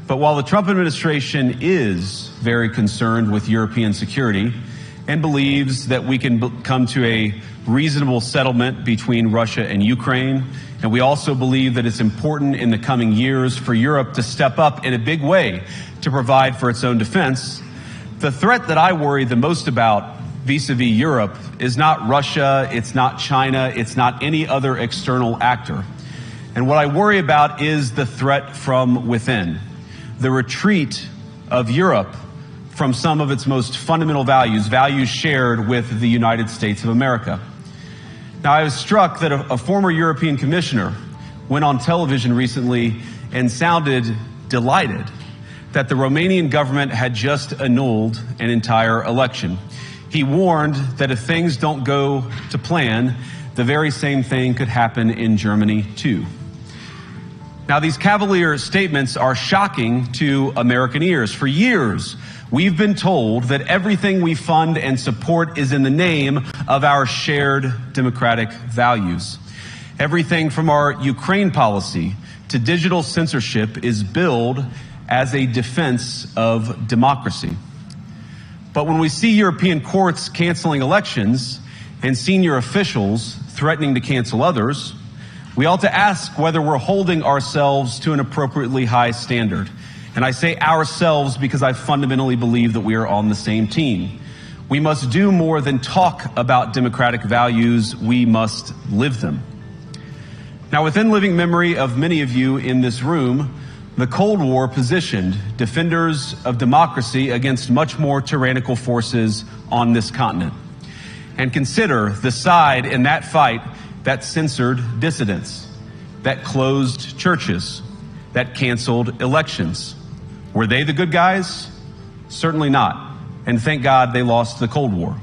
But while the Trump administration is very concerned with European security and believes that we can come to a reasonable settlement between Russia and Ukraine, and we also believe that it's important in the coming years for Europe to step up in a big way to provide for its own defense, the threat that I worry the most about vis-a-vis Europe is not Russia, it's not China, it's not any other external actor. And what I worry about is the threat from within, the retreat of Europe from some of its most fundamental values, values shared with the United States of America. Now, I was struck that a former European commissioner went on television recently and sounded delighted that the Romanian government had just annulled an entire election. He warned that if things don't go to plan, the very same thing could happen in Germany too. Now, these cavalier statements are shocking to American ears. For years, we've been told that everything we fund and support is in the name of our shared democratic values. Everything from our Ukraine policy to digital censorship is billed as a defense of democracy. But when we see European courts canceling elections and senior officials threatening to cancel others, we ought to ask whether we're holding ourselves to an appropriately high standard. And I say ourselves because I fundamentally believe that we are on the same team. We must do more than talk about democratic values, we must live them. Now, within living memory of many of you in this room, the Cold War positioned defenders of democracy against much more tyrannical forces on this continent. And consider the side in that fight that censored dissidents, that closed churches, that canceled elections. Were they the good guys? Certainly not. And thank God they lost the Cold War.